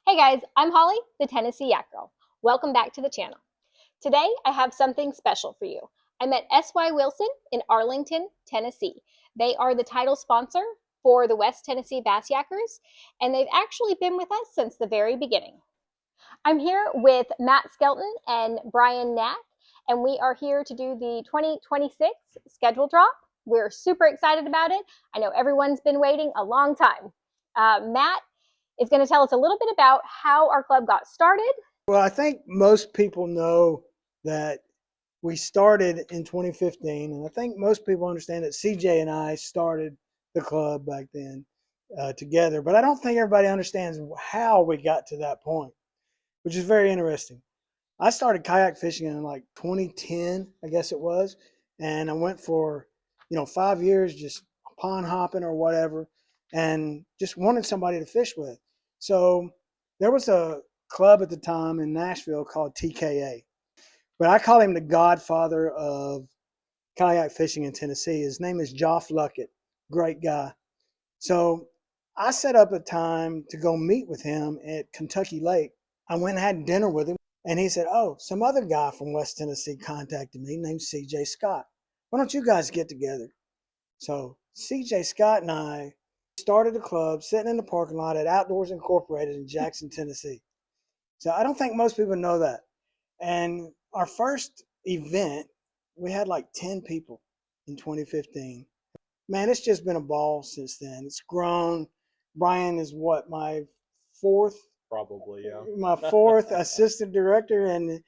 Hey guys, I'm Holly, the Tennessee Yak Girl. Welcome back to the channel. Today I have something special for you. I met S.Y. Wilson in Arlington, Tennessee. They are the title sponsor for the West Tennessee Bass Yakkers, and they've actually been with us since the very beginning. I'm here with Matt Skelton and Brian Knack, and we are here to do the 2026 schedule drop. We're super excited about it. I know everyone's been waiting a long time. Matt is going to tell us a little bit about how our club got started. Well, I think most people know that we started in 2015, and I think most people understand that CJ and I started the club back then together. But I don't think everybody understands how we got to that point, which is very interesting. I started kayak fishing in like 2010, I guess it was, and I went for 5 years just pond hopping or whatever, and just wanted somebody to fish with. So there was a club at the time in Nashville called TKA, but I call him the godfather of kayak fishing in Tennessee. His name is Joff Luckett, great guy. So I set up a time to go meet with him at Kentucky Lake. I went and had dinner with him, and he said, "Oh, some other guy from West Tennessee contacted me named CJ Scott. Why don't you guys get together?" So CJ Scott and I started a club sitting in the parking lot at Outdoors Incorporated in Jackson, Tennessee. So I don't think most people know that. And our first event, we had like 10 people in 2015. Man, it's just been a ball since then. It's grown. Brian is what, fourth, Probably, yeah. my fourth assistant director, and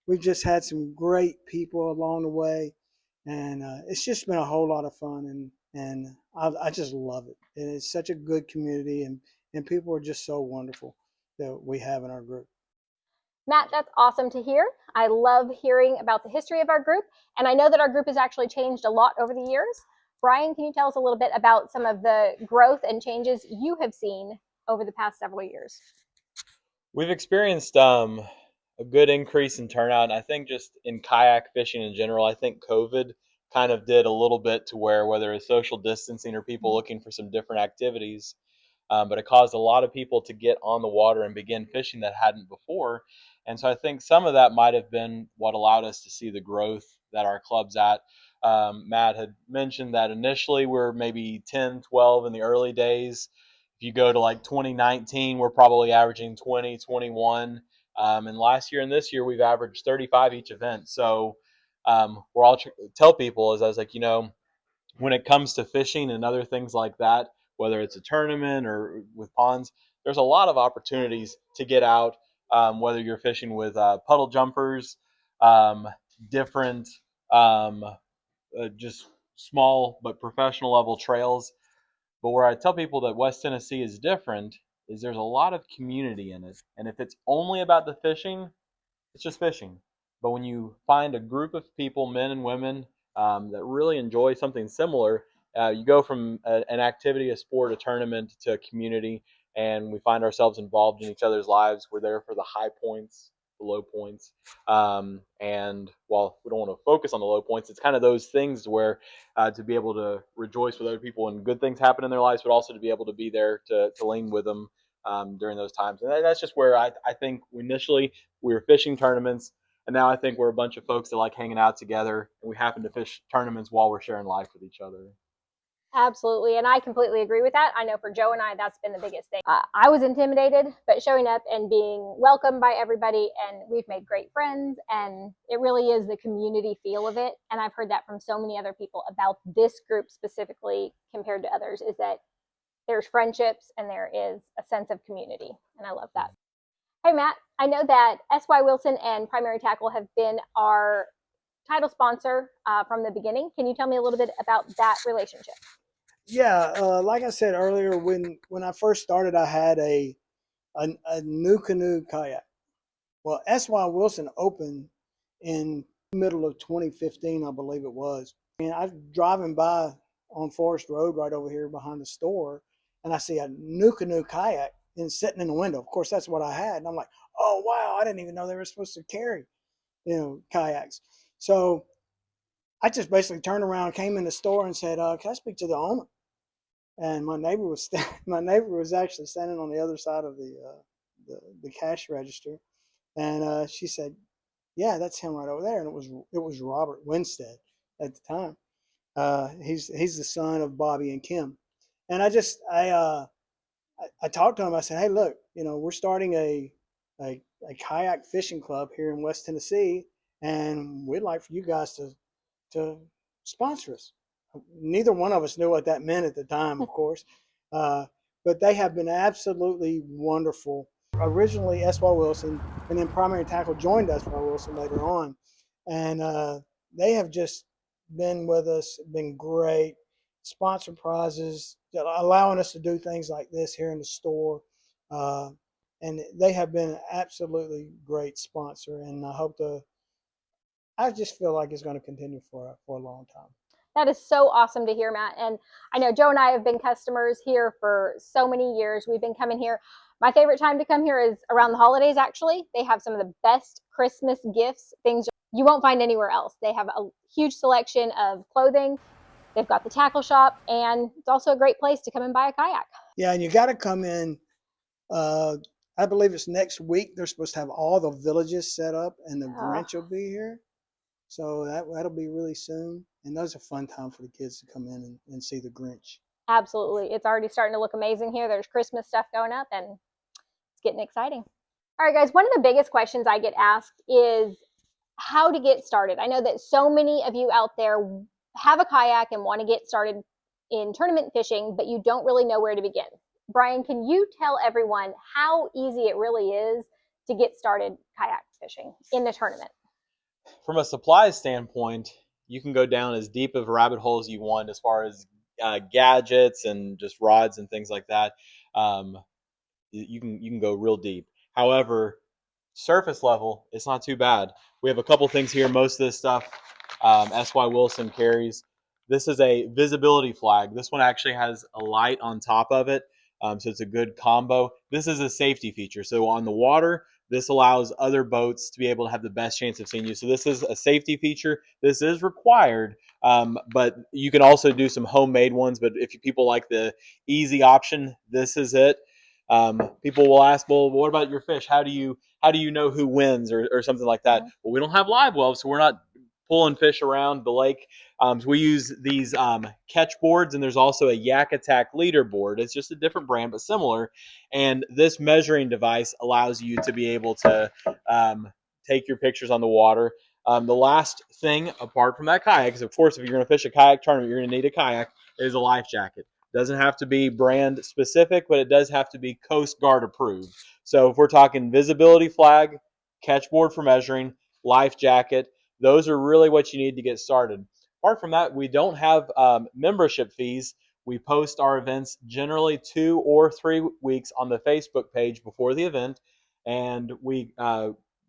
we've just had some great people along the way, and it's just been a whole lot of fun, and I just love it. And it's such a good community, and people are just so wonderful that we have in our group. Matt, that's awesome to hear. I love hearing about the history of our group, and I know that our group has actually changed a lot over the years. Brian, can you tell us a little bit about some of the growth and changes you have seen over the past several years? We've experienced a good increase in turnout. And I think just in kayak fishing in general, I think COVID kind of did a little bit to where whether it's social distancing or people looking for some different activities, but it caused a lot of people to get on the water and begin fishing that hadn't before. And so I think some of that might have been what allowed us to see the growth that our club's at. Matt had mentioned that initially we're maybe 10, 12 in the early days. If you go to like 2019, we're probably averaging 20, 21. And last year and this year, we've averaged 35 each event. So we're all tell people is I was like, when it comes to fishing and other things like that, whether it's a tournament or with ponds, there's a lot of opportunities to get out, whether you're fishing with puddle jumpers, um, different, um, just small but professional level trails. But where I tell people that West Tennessee is different is there's a lot of community in it. And if it's only about the fishing, it's just fishing. But when you find a group of people, men and women, that really enjoy something similar, you go from an activity, a sport, a tournament to a community, and we find ourselves involved in each other's lives. We're there for the high points, the low points. And while we don't want to focus on the low points, it's kind of those things where to be able to rejoice with other people and good things happen in their lives, but also to be able to be there to lean with them during those times. And that's just where I think initially we were fishing tournaments, and now I think we're a bunch of folks that like hanging out together, and we happen to fish tournaments while we're sharing life with each other. Absolutely, and I completely agree with that. I know for Joe and I, that's been the biggest thing. I was intimidated, but showing up and being welcomed by everybody, and we've made great friends, and it really is the community feel of it. And I've heard that from so many other people about this group specifically compared to others, is that there's friendships and there is a sense of community, and I love that. Hey, Matt, I know that S.Y. Wilson and Primary Tackle have been our title sponsor from the beginning. Can you tell me a little bit about that relationship? Yeah, like I said earlier, when I first started, I had a new canoe kayak. Well, S.Y. Wilson opened in the middle of 2015, I believe it was. And I was driving by on Forest Road right over here behind the store, and I see a new canoe kayak and sitting in the window. Of course, that's what I had, and I'm like, "Oh wow! I didn't even know they were supposed to carry, kayaks." So I just basically turned around, came in the store, and said, "Can I speak to the owner?" and my neighbor was my neighbor was actually standing on the other side of the cash register, and she said, "Yeah, that's him right over there." And it was Robert Winstead at the time. He's the son of Bobby and Kim, and I talked to him. I said, "Hey, look, we're starting a kayak fishing club here in West Tennessee, and we'd like for you guys to sponsor us." Neither one of us knew what that meant at the time, of course, uh, but they have been absolutely wonderful. Originally, S.Y. Wilson, and then Primary Tackle joined S.Y. Wilson later on, and they have just been with us, been great, sponsor prizes, allowing us to do things like this here in the store. Uh, and they have been an absolutely great sponsor, and I just feel like it's going to continue for a long time. That is so awesome to hear, Matt. And I know Joe and I have been customers here for so many years. We've been coming here. My favorite time to come here is around the holidays, actually. They have some of the best Christmas gifts, things you won't find anywhere else. They have a huge selection of clothing. They've got the tackle shop, and it's also a great place to come and buy a kayak. Yeah, and you got to come in. Uh, I believe it's next week. They're supposed to have all the villages set up, and the Grinch will be here. So that'll be really soon. And those are fun time for the kids to come in and see the Grinch. Absolutely. It's already starting to look amazing here. There's Christmas stuff going up, and it's getting exciting. All right, guys, one of the biggest questions I get asked is how to get started. I know that so many of you out there have a kayak and want to get started in tournament fishing, but you don't really know where to begin. Brian, can you tell everyone how easy it really is to get started kayak fishing in the tournament? From a supplies standpoint, you can go down as deep of rabbit holes you want as far as gadgets and just rods and things like that. Um, you can go real deep. However, surface level, it's not too bad. We have a couple things here. Most of this stuff, S.Y. Wilson carries. This is a visibility flag. This one actually has a light on top of it, so it's a good combo. This is a safety feature. So on the water, this allows other boats to be able to have the best chance of seeing you. So this is a safety feature. This is required, but you can also do some homemade ones. But if people like the easy option, this is it. People will ask, well, what about your fish? How do you know who wins or something like that? Well, we don't have live wells, so we're not pulling fish around the lake. So we use these catch boards, and there's also a Yak Attack leaderboard. It's just a different brand, but similar. And this measuring device allows you to be able to take your pictures on the water. The last thing, apart from that kayak, is of course, if you're going to fish a kayak tournament, you're going to need a kayak, is a life jacket. Doesn't have to be brand specific, but it does have to be Coast Guard approved. So if we're talking visibility flag, catch board for measuring, life jacket, those are really what you need to get started. Apart from that, we don't have membership fees. We post our events generally 2 or 3 weeks on the Facebook page before the event, and we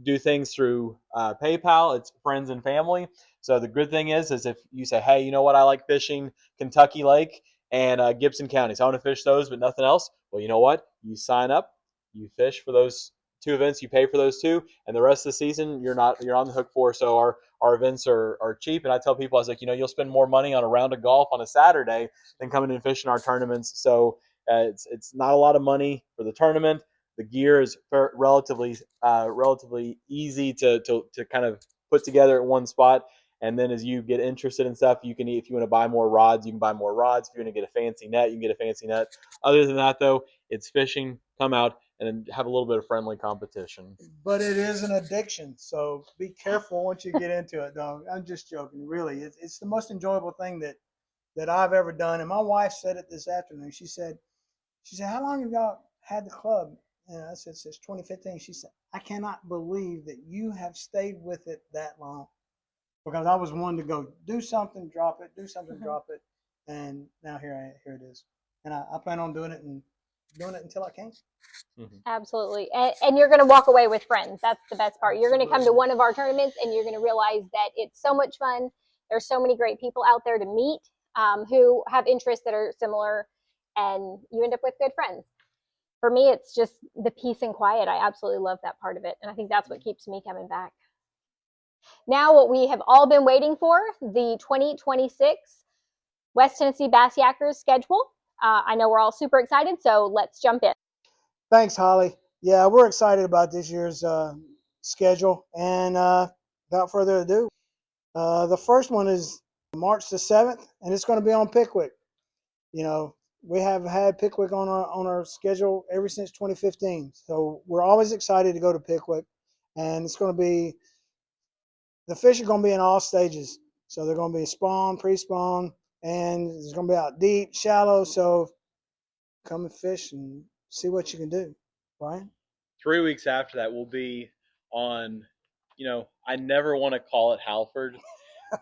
do things through PayPal. It's friends and family. So the good thing is if you say, hey, you know what, I like fishing Kentucky Lake and Gibson County, so I want to fish those, but nothing else. Well, you know what? You sign up, you fish for those 2 events, you pay for those 2, and the rest of the season you're on the hook for. So our events are cheap, and I tell people, I was like, you'll spend more money on a round of golf on a Saturday than coming and fishing our tournaments. So it's not a lot of money for the tournament. The gear is relatively easy to kind of put together at one spot. And then as you get interested in stuff, you can, if you want to buy more rods, you can buy more rods. If you want to get a fancy net, you can get a fancy net. Other than that, though, it's fishing. Come out and have a little bit of friendly competition. But it is an addiction, so be careful once you get into it, dog. I'm just joking. Really, it's the most enjoyable thing that I've ever done. And my wife said it this afternoon. She said, how long have y'all had the club? And I said, since 2015. She said, I cannot believe that you have stayed with it that long. Because I was one to go do something, drop it, do something, drop it, and now here it is. And I plan on doing it until I can. Absolutely. And you're going to walk away with friends. That's the best part. You're going to come to one of our tournaments, and you're going to realize that it's so much fun. There's so many great people out there to meet who have interests that are similar, and you end up with good friends. For me, it's just the peace and quiet. I absolutely love that part of it, and I think that's what keeps me coming back. Now, what we have all been waiting for, the 2026 West Tennessee Bass Yakkers schedule. I know we're all super excited, so let's jump in. Thanks, Holly. Yeah, we're excited about this year's schedule. And without further ado, the first one is March the 7th, and it's going to be on Pickwick. You know, we have had Pickwick on our schedule ever since 2015. So we're always excited to go to Pickwick. And it's going to be, the fish are going to be in all stages. So they're going to be spawn, pre-spawn, and it's going to be out deep, shallow. So come and fish and see what you can do, right? 3 weeks after that, we'll be on, I never want to call it Halford.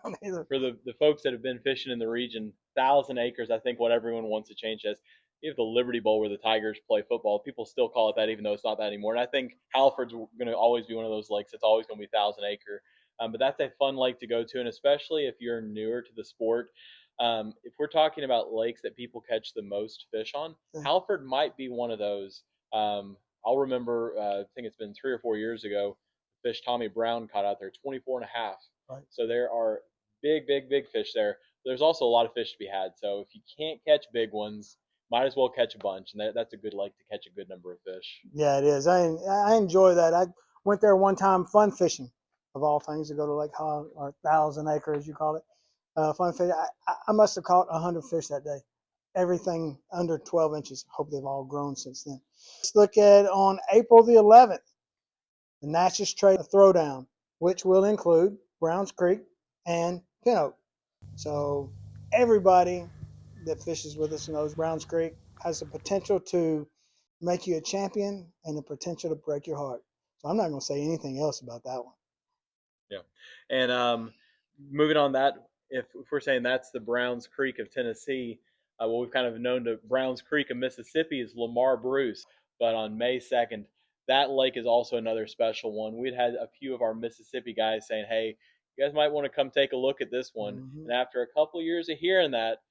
For the folks that have been fishing in the region, 1,000 acres, I think what everyone wants to change is you have the Liberty Bowl where the Tigers play football. People still call it that, even though it's not that anymore. And I think Halford's going to always be one of those lakes. It's always going to be 1,000 acre. But that's a fun lake to go to, and especially if you're newer to the sport. If we're talking about lakes that people catch the most fish on, Halford might be one of those. I'll remember, I think it's been 3 or 4 years ago, fish Tommy Brown caught out there, 24 and a half. Right. So there are big fish there. There's also a lot of fish to be had. So if you can't catch big ones, might as well catch a bunch, and that's a good lake to catch a good number of fish. Yeah, it is. I enjoy that. I went there one time fun fishing, of all things, to go to Lake Hall, or 1,000 acre, as you call it. Fun fishing. I must have caught 100 fish that day. Everything under 12 inches. Hope they've all grown since then. Let's look at on April the 11th, the Natchez Trail Throwdown, which will include Browns Creek and Pin Oak. So everybody that fishes with us knows Browns Creek has the potential to make you a champion and the potential to break your heart. So I'm not going to say anything else about that one. Yeah, and moving on that, if we're saying that's the Browns Creek of Tennessee, what we've kind of known to Browns Creek of Mississippi is Lamar Bruce. But on May 2nd, that lake is also another special one. We'd had a few of our Mississippi guys saying, "Hey, you guys might want to come take a look at this one." Mm-hmm. And after a couple of years of hearing that,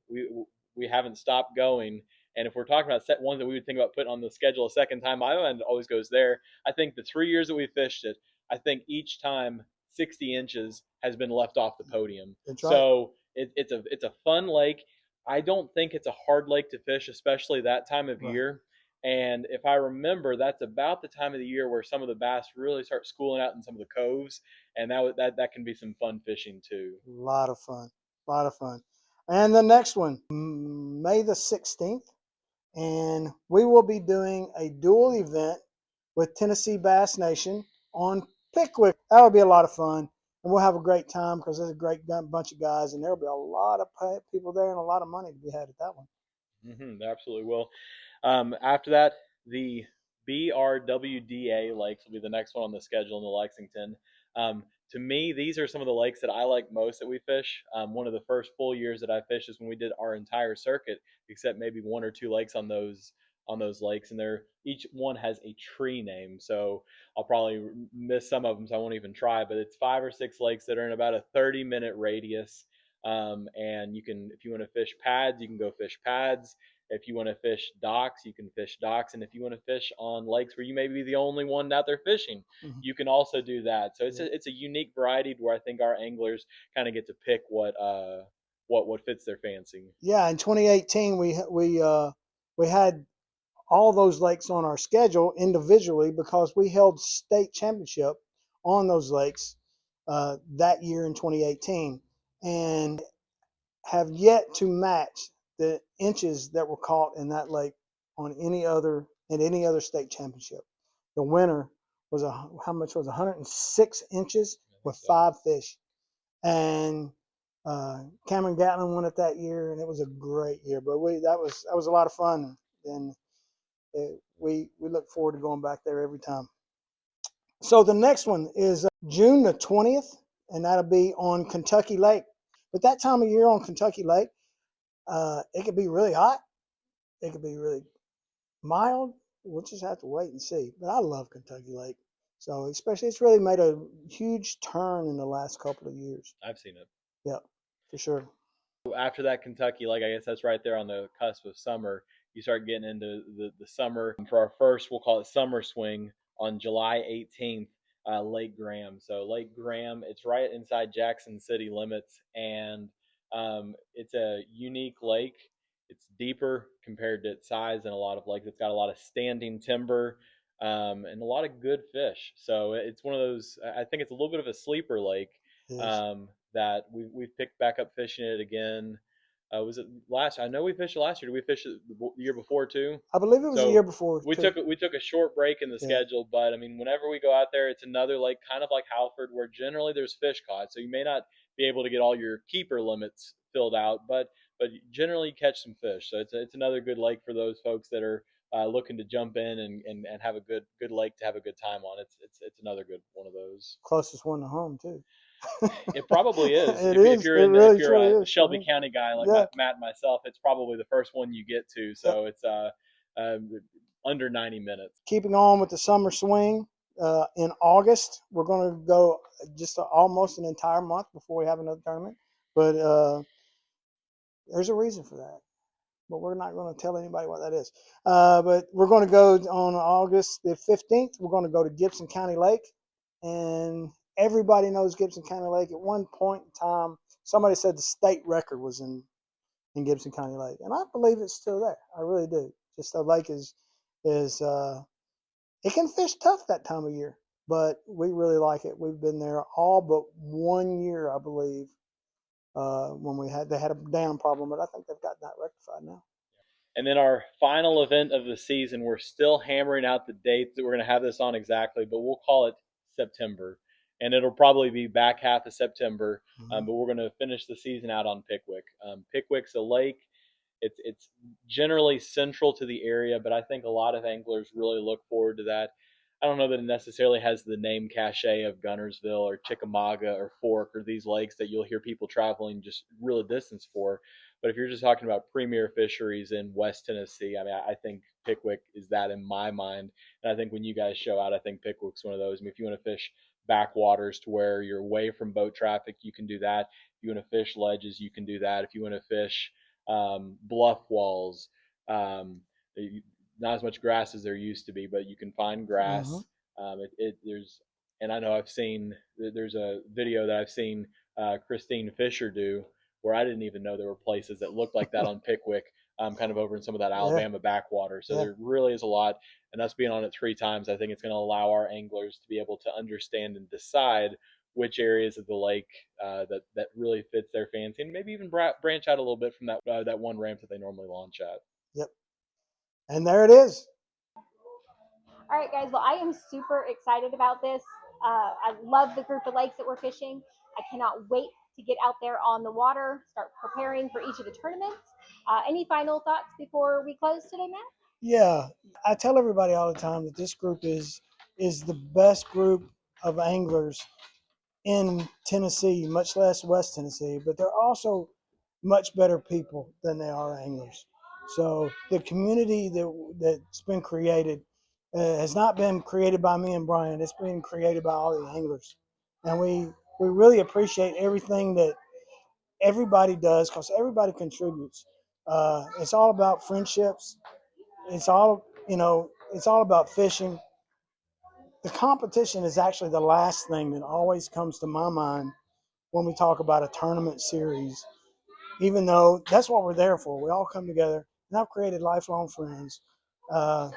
we haven't stopped going. And if we're talking about set ones that we would think about putting on the schedule a second time, my mind always goes there. I think the 3 years that we fished it, I think each time 60 inches has been left off the podium. That's right. So it's a fun lake. I don't think it's a hard lake to fish, especially that time of year. And if I remember, that's about the time of the year where some of the bass really start schooling out in some of the coves, and that can be some fun fishing too. A lot of fun. And the next one, May the 16th, and we will be doing a dual event with Tennessee Bass Nation on Pickwick. That will be a lot of fun, and we'll have a great time because there's a great bunch of guys, and there will be a lot of people there and a lot of money to be had at that one. Mm-hmm, absolutely will. After that, the BRWDA lakes will be the next one on the schedule in the Lexington. To me, these are some of the lakes that I like most that we fish. One of the first full years that I fished is when we did our entire circuit, except maybe one or two lakes on those lakes, and each one has a tree name. So I'll probably miss some of them, so I won't even try. But it's 5 or 6 lakes that are in about a 30-minute radius. And you can, if you want to fish pads, you can go fish pads. If you want to fish docks, you can fish docks. And if you want to fish on lakes where you may be the only one out there fishing, mm-hmm. you can also do that. So it's a unique variety where I think our anglers kind of get to pick what fits their fancy. Yeah, in 2018 we had all those lakes on our schedule individually because we held state championship on those lakes that year in 2018, and have yet to match the inches that were caught in that lake on any other state championship. The winner was how much was 106 inches with 5 fish, and Cameron Gatlin won it that year, and it was a great year. But that was a lot of fun, and we look forward to going back there every time. So the next one is June the 20th, and that'll be on Kentucky Lake. But that time of year on Kentucky Lake, it could be really hot. It could be really mild. We'll just have to wait and see. But I love Kentucky Lake. So especially, it's really made a huge turn in the last couple of years. I've seen it. Yeah, for sure. After that Kentucky Lake, I guess that's right there on the cusp of summer. You start getting into the summer. For our first, we'll call it summer swing on July 18th, Lake Graham. So Lake Graham, it's right inside Jackson city limits, and it's a unique lake. It's deeper compared to its size than a lot of lakes. It's got a lot of standing timber, and a lot of good fish. So it's one of those. I think it's a little bit of a sleeper lake, Is that we've picked back up fishing it again. Was it last? I know we fished it last year. Did we fish it the year before too? I believe it was the So year before we too. took a short break in the Yeah, schedule, but I mean, whenever we go out there, it's another lake, kind of like Halford, where generally there's fish caught. So you may not be able to get all your keeper limits filled out, but generally catch some fish. So it's another good lake for those folks that are looking to jump in and have a good lake to have a good time on. It's another good one of those. closest one to home too. It probably is. It If is. you're It in if really you're truly a is for Shelby me. County guy like Yeah. Matt and myself, it's probably the first one you get to. Yep. So it's um, under 90 minutes. Keeping on with the summer swing. In August, we're going to go just almost an entire month before we have another tournament. But there's a reason for that. But we're not going to tell anybody what that is. But we're going to go on August the 15th. We're going to go to Gibson County Lake. And everybody knows Gibson County Lake. At one point in time, somebody said the state record was in Gibson County Lake. And I believe it's still there. I really do. Just the lake is it can fish tough that time of year, but we really like it. We've been there all but 1 year, I believe, when they had a dam problem, but I think they've got that rectified now. And then our final event of the season, we're still hammering out the dates that we're going to have this on exactly, but we'll call it September. And it'll probably be back half of September, Mm-hmm. but we're going to finish the season out on Pickwick. Pickwick's a lake. It's generally central to the area, but I think a lot of anglers really look forward to that. I don't know that it necessarily has the name cachet of Gunnersville or Chickamauga or Fork or these lakes that you'll hear people traveling just real distance for. But if you're just talking about premier fisheries in West Tennessee, I mean, I think Pickwick is that in my mind. And I think when you guys show out, I think Pickwick's one of those. I mean, if you want to fish backwaters to where you're away from boat traffic, you can do that. If you want to fish ledges, you can do that. If you want to fish bluff walls, um, not as much grass as there used to be, but you can find Mm-hmm. grass. There's, and I know there's a video that I've seen Christine Fisher do where I didn't even know there were places that looked like that on Pickwick, kind of over in some of that Yeah, Alabama backwater. So yeah. there really is a lot, and us being on it 3 times, I think it's going to allow our anglers to be able to understand and decide which areas of the lake that really fits their fancy, and maybe even branch out a little bit from that one ramp that they normally launch at. Yep. And there it is. All right, guys. Well, I am super excited about this. I love the group of lakes that we're fishing. I cannot wait to get out there on the water, start preparing for each of the tournaments. Any final thoughts before we close today, Matt? Yeah, I tell everybody all the time that this group is the best group of anglers in Tennessee, much less West Tennessee, but they're also much better people than they are anglers. So the community that's been created has not been created by me and Brian. It's been created by all the anglers, and we really appreciate everything that everybody does because everybody contributes. It's all about friendships. It's all It's all about fishing. The competition is actually the last thing that always comes to my mind when we talk about a tournament series, even though that's what we're there for. We all come together, and I've created lifelong friends. Uh,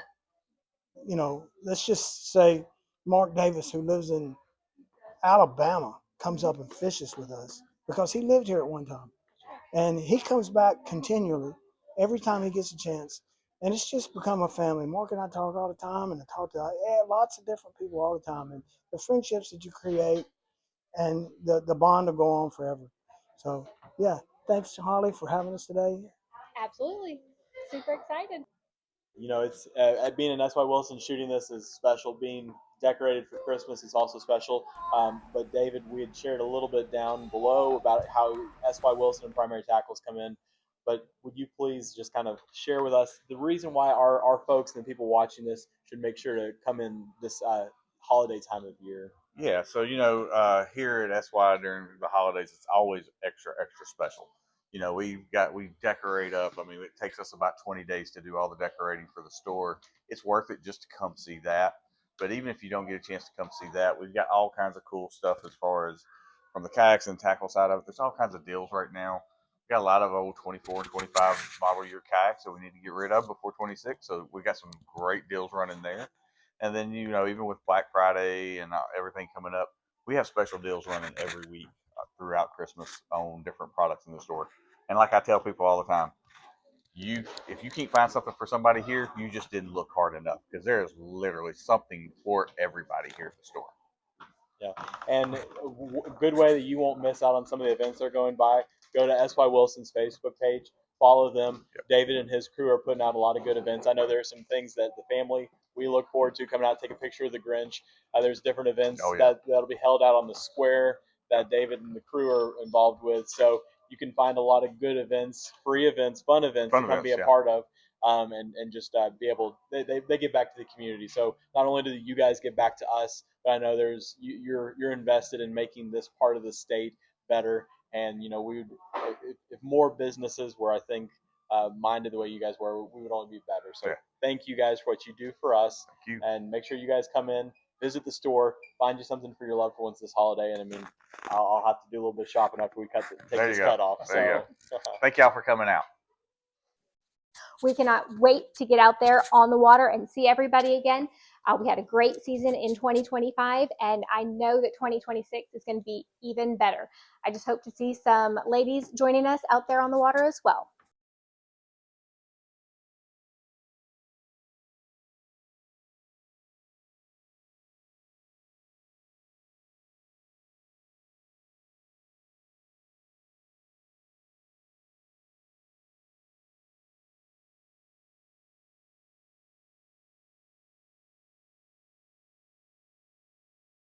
let's just say Mark Davis, who lives in Alabama, comes up and fishes with us because he lived here at one time. And he comes back continually every time he gets a chance. And it's just become a family. Mark and I talk all the time, and I talk to lots of different people all the time. And the friendships that you create and the bond will go on forever. So, yeah, thanks, Harley, for having us today. Absolutely. Super excited. It's being an SY Wilson shooting this is special. Being decorated for Christmas is also special. But David, we had shared a little bit down below about how SY Wilson and primary tackles come in. But would you please just kind of share with us the reason why our folks and the people watching this should make sure to come in this holiday time of year? Yeah, so here at SY during the holidays, it's always extra special. We decorate up. I mean, it takes us about 20 days to do all the decorating for the store. It's worth it just to come see that. But even if you don't get a chance to come see that, we've got all kinds of cool stuff as far as from the kayaks and tackle side of it. There's all kinds of deals right now. got a lot of old 24 and 25 model year kayaks that we need to get rid of before 26. So we got some great deals running there. And then, you know, even with Black Friday and everything coming up, we have special deals running every week throughout Christmas on different products in the store. And like I tell people all the time, if you can't find something for somebody here, you just didn't look hard enough, because there is literally something for everybody here at the store. Yeah, and a good way that you won't miss out on some of the events that are going by, go to SY Wilson's Facebook page, follow them. Yep. David and his crew are putting out a lot of good events. I know there are some things that the family we look forward to coming out, take a picture of the Grinch. There's different events that'll be held out on the square that David and the crew are involved with. So you can find a lot of good events, free events, fun events to come be a part of. And just be able, they give back to the community. So not only do you guys give back to us, but I know you're invested in making this part of the state better. And you know, if more businesses were, I think, minded the way you guys were, we would only be better. So thank you guys for what you do for us. Thank you. And make sure you guys come in, visit the store, find you something for your loved ones this holiday. And I mean, I'll have to do a little bit of shopping after we take this cut off. There you go. Thank y'all for coming out. We cannot wait to get out there on the water and see everybody again. We had a great season in 2025, and I know that 2026 is going to be even better. I just hope to see some ladies joining us out there on the water as well.